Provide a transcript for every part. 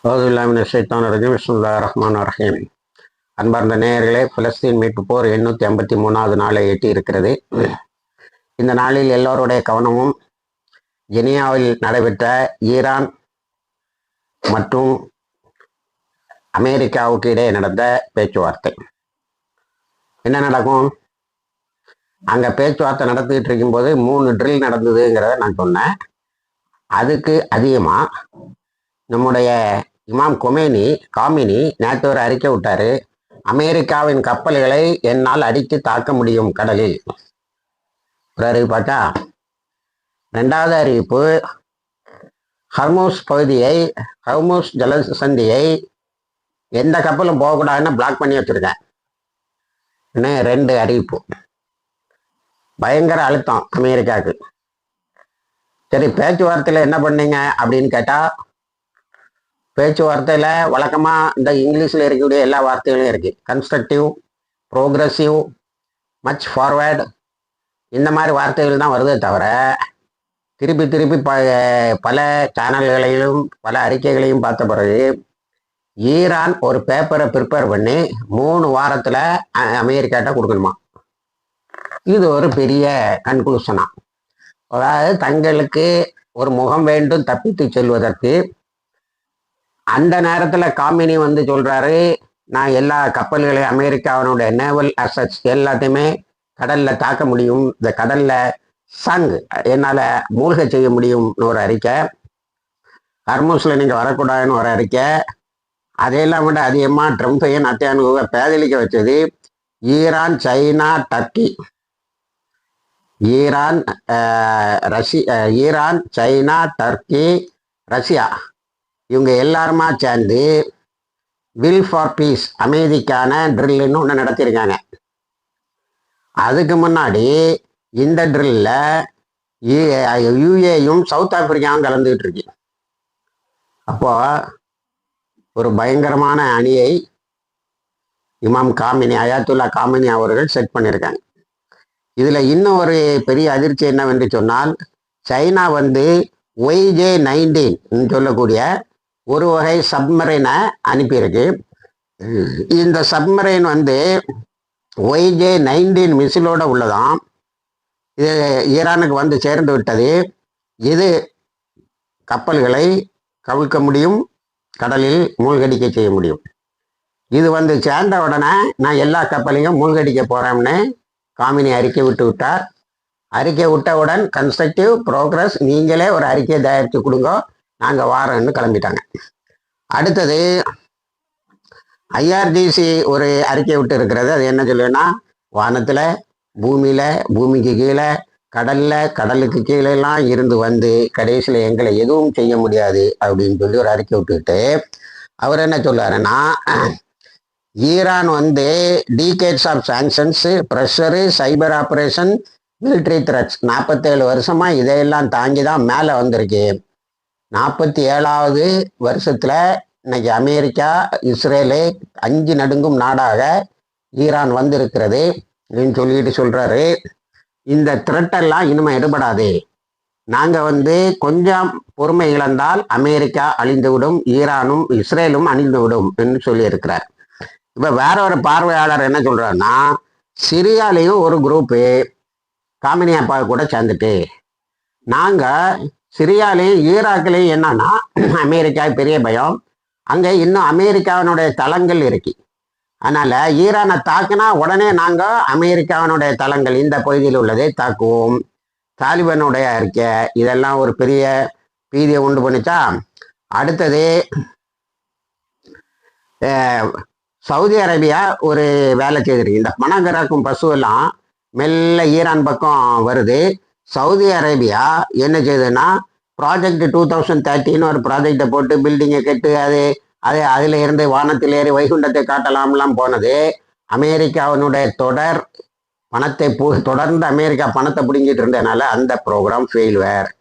பிஸ்மில்லாஹிர்ரஹ்மானிர்ரஹீம். அன்பார்ந்த நேயர்களே, பிலஸ்தீன் மீட்பு போர் 853வது நாளை எட்டி இருக்கிறது. இந்த நாளில் எல்லோருடைய கவனமும் ஜெனியாவில் நடைபெற்ற ஈரான் மற்றும் அமெரிக்காவுக்கு இடையே நடந்த பேச்சுவார்த்தை. என்ன நடக்கும்? அங்கே பேச்சுவார்த்தை நடத்திட்டு இருக்கும்போது 3 ட்ரில் நடந்ததுங்கிறத நான் சொன்னேன். அதுக்கு அதிகமாக நம்முடைய இமாம் காமினி நேற்று ஒரு அறிக்கை விட்டாரு. அமெரிக்காவின் கப்பல்களை என்னால் அடித்து தாக்க முடியும் கடலில். ஒரு அறிவிப்பாக்கா. 2வது அறிவிப்பு, ஹர்மூஸ் ஜலசந்தியை எந்த கப்பலும் போகக்கூடாதுன்னு பிளாக் பண்ணி வச்சிருக்கேன். 2 அறிவிப்பு. பயங்கர அழுத்தம் அமெரிக்காவுக்கு. சரி, பேச்சுவார்த்தையில் என்ன பண்ணீங்க அப்படின்னு கேட்டால், பேச்சுவார்த்தையில் வழக்கமாக இந்த இங்கிலீஷில் இருக்கக்கூடிய எல்லா வார்த்தைகளும் இருக்குது. கன்ஸ்ட்ரக்டிவ், ப்ரோக்ரஸிவ், மச் ஃபார்வேர்டு, இந்த மாதிரி வார்த்தைகள் தான் வருதே தவிர, திருப்பி பல சேனல்களையும் பல அறிக்கைகளையும் பார்த்த பிறகு ஈரான் ஒரு பேப்பரை ப்ரிப்பேர் பண்ணி 3 வாரத்தில் அமெரிக்காட்ட கொடுக்கணுமா. இது ஒரு பெரிய கன்க்ளூஷனா. அதாவது தங்களுக்கு ஒரு முகம் வேண்டும் தப்பித்து செல்வதற்கு. அந்த நேரத்தில் காமினி சொல்றாரு, நான் எல்லா கப்பல்களையும் அமெரிக்காவினுடைய நேவல் அசட்ஸ் எல்லாத்தையுமே கடலில் தாக்க முடியும், இந்த கடலில் என்னால் மூழ்க செய்ய முடியும்னு ஒரு அறிக்கை. ஹர்மூஸில் நீங்கள் வரக்கூடாதுன்னு ஒரு அறிக்கை. அதையெல்லாம் விட அதிகமாக ட்ரம்பையும் நத்தியானுவை பேதலிக்க வச்சது Iran, China, Turkey. Iran, China, Turkey, Russia இவங்க எல்லாருமா சேர்ந்து வில் ஃபார் பீஸ், அமைதிக்கான ட்ரில்லுன்னு ஒன்று நடத்தியிருக்காங்க. அதுக்கு முன்னாடி இந்த ட்ரில்ல யுஏயும் சவுத் ஆப்பிரிக்காவும் கலந்துக்கிட்டு இருக்கு. அப்போ ஒரு பயங்கரமான அணியை இமாம் அயாத்துல்லா காமினி அவர்கள் செட் பண்ணியிருக்காங்க. இதில் இன்னும் ஒரு பெரிய அதிர்ச்சி என்னவென்று சொன்னால், சைனா YJ-19 சொல்லக்கூடிய ஒரு வகை சப்மரைனை அனுப்பியிருக்கு. இந்த சப்மரைன் YJ-19 மிசிலோட உள்ளதாம். இது ஈரானுக்கு சேர்ந்து விட்டது. இது கப்பல்களை கவிழ்க்க முடியும், கடலில் மூழ்கடிக்க செய்ய முடியும். இது சேர்ந்த உடனே நான் எல்லா கப்பலையும் மூழ்கடிக்க போறேன்னு காமினி அறிக்கை விட்டார். அறிக்கை விட்டவுடன் கன்ஸ்ட்ரக்டிவ், ப்ரோக்ரஸ், நீங்களே ஒரு அறிக்கையை தயாரித்து கொடுங்க, நாங்கள் வாரோன்னு கிளம்பிட்டாங்க. அடுத்தது IRGC ஒரு அறிக்கை விட்டு இருக்கிறது. அது என்ன சொல்லுன்னா, வானத்தில், பூமியில், பூமிக்கு கீழே, கடலில், கடலுக்கு கீழெல்லாம் இருந்து கடைசியில் எங்களை எதுவும் செய்ய முடியாது அப்படின்னு சொல்லி ஒரு அறிக்கை விட்டுக்கிட்டு அவர் என்ன சொல்றாருன்னா, Iran decades of sanctions, pressure, cyber operation, military threats 47 வருஷமா இதையெல்லாம் தாங்கி தான் மேலே வந்திருக்கு. 47வது வருஷத்தில் இன்னைக்கு அமெரிக்கா, இஸ்ரேலு 5 நடுங்கும் நாடாக ஈரான் இருக்கிறது அப்படின்னு சொல்லிட்டு சொல்றாரு. இந்த த்ரெட்டெல்லாம் இனிமேல் எடுபடாது. நாங்கள் கொஞ்சம் பொறுமை இழந்தால் அமெரிக்கா அழிந்துவிடும், ஈரானும் இஸ்ரேலும் அழிந்துவிடும் என்று சொல்லியிருக்கிறார். இப்போ வேற ஒரு பார்வையாளர் என்ன சொல்றாருன்னா, சிரியாலையும் ஒரு குரூப்பு காமினி அப்பா கூட சேர்ந்துட்டு, நாங்கள் சிரியாலையும் ஈராக்லையும் என்னன்னா அமெரிக்கா பெரிய பயம், அங்கே இன்னும் அமெரிக்காவினுடைய தளங்கள் இருக்கு. அதனால ஈரானை தாக்குனா உடனே நாங்கள் அமெரிக்காவினுடைய தளங்கள் இந்த பகுதியில் உள்ளதை தாக்குவோம். தாலிபானுடைய அறிக்கை இதெல்லாம் ஒரு பெரிய பீதியை உண்டு பண்ணிச்சா. அடுத்தது சவுதி அரேபியா ஒரு வேலை செய்திருக்கு. இந்த பணங்கராக்கும் பசுவெல்லாம் மெல்ல ஈரான் பக்கம் வருது. சவுதி அரேபியா என்ன செய்யுதுன்னா, ப்ராஜெக்ட் 2030 ஒரு ப்ராஜெக்டை போட்டு பில்டிங்கை கட்டு அதில் இருந்து வானத்தில் ஏறி வைகுண்டத்தை காட்டலாம்லாம் போனது. அமெரிக்காவினுடைய தொடர்ந்து அமெரிக்கா பணத்தை பிடுங்கிட்டு இருந்ததுனால அந்த ப்ரோக்ராம் ஃபெயில்வேர்.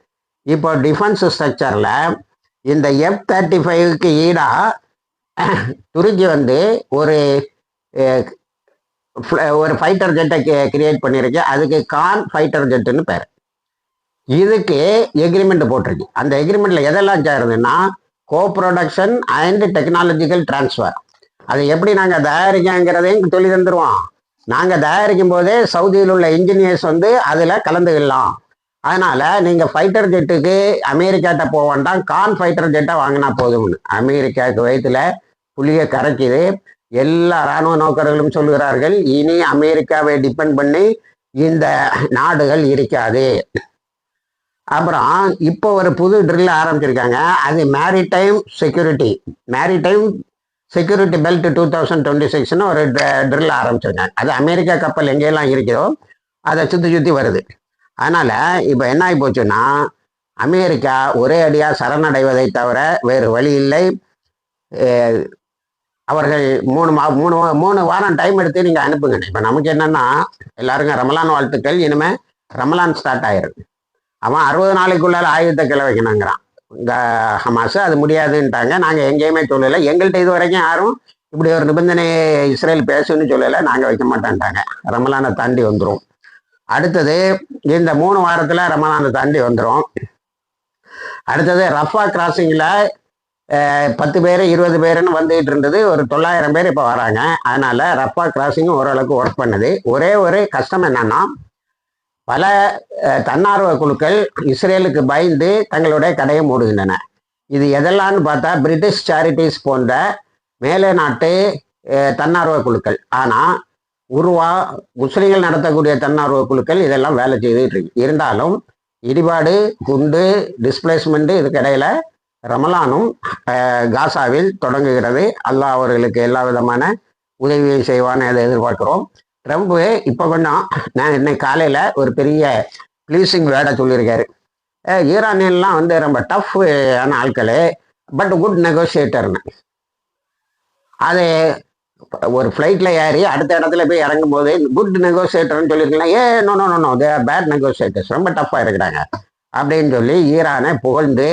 இப்போ டிஃபென்ஸ் ஸ்ட்ரக்சரில் இந்த F-35க்கு ஈடாக துருக்கி ஒரு ஃபைட்டர் ஜெட்டை கிரியேட் பண்ணியிருக்கு. அதுக்கு கான் ஃபைட்டர் ஜெட்டுன்னு பேர். இதுக்கு எக்ரிமெண்ட் போட்டிருக்கு. அந்த எக்ரிமெண்ட்ல எதெல்லாம் சேருதுன்னா, கோ ப்ரொடக்ஷன் அண்ட் டெக்னாலஜிக்கல் டிரான்ஸ்ஃபர். அதை எப்படி நாங்கள் தயாரிக்கங்கிறதையும் சொல்லி தந்துடுவோம். நாங்கள் தயாரிக்கும் போதே சவுதியில் உள்ள இன்ஜினியர்ஸ் வந்து அதில் கலந்துக்கலாம். அதனால் நீங்கள் ஃபைட்டர் ஜெட்டுக்கு அமெரிக்காட்ட போக வேண்டாம், கான் ஃபைட்டர் ஜெட்டை வாங்கினா போதும்னு அமெரிக்காவுக்கு வயிற்றுல புளியை கரைக்குது. எல்லா இராணுவ நோக்கர்களும் சொல்கிறார்கள், இனி அமெரிக்காவை டிபெண்ட் பண்ணி இந்த நாடுகள் இருக்காது. அப்புறம் இப்போ ஒரு புது ட்ரில் ஆரம்பிச்சிருக்காங்க, அது மேரிடைம் செக்யூரிட்டி பெல்ட் 2026 ஒரு ட்ரில் ஆரம்பிச்சிருக்காங்க. அது அமெரிக்கா கப்பல் எங்கெல்லாம் இருக்குதோ அதை சுற்றி வருது. அதனால் இப்போ என்ன ஆகி போச்சுன்னா, அமெரிக்கா ஒரே அடியாக சரணடைவதை தவிர வேறு வழி இல்லை. அவர்கள் 3 வாரம் டைம் எடுத்து நீங்கள் அனுப்புங்க. இப்போ நமக்கு என்னென்னா, எல்லாருங்க ரமலான் வாழ்த்துக்கள். இனிமேல் ரமலான் ஸ்டார்ட் ஆயிருக்கு. அவன் 60 நாளைக்குள்ளால ஆயுதத்தை கிளை வைக்கணுங்கிறான் இந்த ஹமாஸ். அது முடியாதுன்ட்டாங்க. நாங்கள் எங்கேயுமே சொல்லலை, எங்கள்கிட்ட இது வரைக்கும் யாரும் இப்படி ஒரு நிபந்தனையை இஸ்ரேல் பேசுன்னு சொல்லலை, நாங்கள் வைக்க மாட்டேன்ட்டாங்க. ரமலானை தாண்டி வந்துடும். அடுத்தது இந்த 3 வாரத்தில் ரமலானை தாண்டி வந்துடும். அடுத்தது ரஃபா கிராசிங்கில் 10 பேர் 20 பேருன்னு வந்துகிட்டு இருந்தது, ஒரு 900 பேர் இப்போ வராங்க. அதனால் ரஃபா கிராசிங் ஓரளவுக்கு ஒர்க் பண்ணுது. ஒரே ஒரு கஷ்டம் என்னன்னா, பல தன்னார்வ குழுக்கள் இஸ்ரேலுக்கு பயந்து தங்களுடைய கடையை மூடுகின்றன. இது எதெல்லாம்னு பார்த்தா பிரிட்டிஷ் சேரிட்டிஸ் போன்ற மேலே நாட்டு தன்னார்வ குழுக்கள். ஆனால் முஸ்லீம்கள் நடத்தக்கூடிய தன்னார்வ குழுக்கள் இதெல்லாம் வேலை செய்துட்டு இருக்கு. இருந்தாலும் இடிபாடு, குண்டு, டிஸ்பிளேஸ்மெண்ட்டு இதுக்கு இடையில ரமலானும் காசாவில் தொடங்குகிறது. அல்லாஹ் அவர்களுக்கு எல்லா விதமான உதவியை செய்வான்னு அதை எதிர்பார்க்கிறோம். ட்ரம்ப்பு இப்போ கொஞ்சம் நான் இன்னைக்கு காலையில் ஒரு பெரிய ப்ளீஸிங் வேர்டை சொல்லியிருக்காரு. ஈரானியன்லாம் வந்து ரொம்ப டஃப் ஆன ஆட்கள், பட் குட் நெகோசியேட்டர்னு. அது ஒரு ஃப்ளைட்டில் ஏறி அடுத்த இடத்துல போய் இறங்கும் போது குட் நெகோசியேட்டர்னு சொல்லியிருக்கலாம். நோ தே ஆர் பேட் நெகோசியேட்டர்ஸ், ரொம்ப டஃப்பாக இருக்கிறாங்க அப்படின்னு சொல்லி ஈரானை புகழ்ந்து,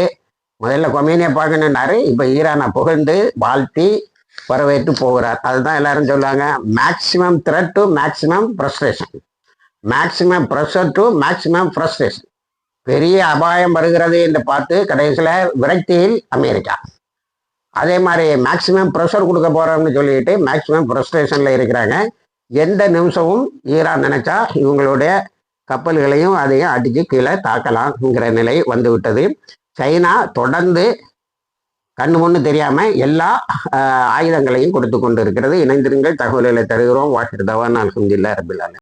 முதல்ல கொமேனியை பார்க்கணுன்னாரு, இப்போ ஈரானை புகழ்ந்து வாழ்த்தி வரவேற்று போகிறார். அதுதான் எல்லாரும் சொல்லுவாங்க, maximum thread to maximum frustration, maximum pressure to maximum frustration. பெரிய அபாயம் வருகிறது என்று பார்த்து கடைசியில் விரக்தியில் அமெரிக்கா. அதே மாதிரி மேக்சிமம் ப்ரெஷர் கொடுக்க போகிறோம்னு சொல்லிட்டு மேக்சிமம் ஃப்ரஸ்ட்ரேஷனில் இருக்கிறாங்க. எந்த நிமிஷமும் ஈரான் நினைச்சா இவங்களுடைய கப்பல்களையும் அதையும் அடித்து கீழே தாக்கலாம்ங்கிற நிலை வந்து விட்டது. சைனா தொடர்ந்து கண்ணு முன்னு தெரியாமல் எல்லா ஆயுதங்களையும் கொடுத்து கொண்டு இருக்கிறது. இணைந்திருங்கள், தகவல்களை தருகிறோம். வாஷிர் தவான் அல்ஹம்துலில்லாஹ் ரபில் ஆலமீன்.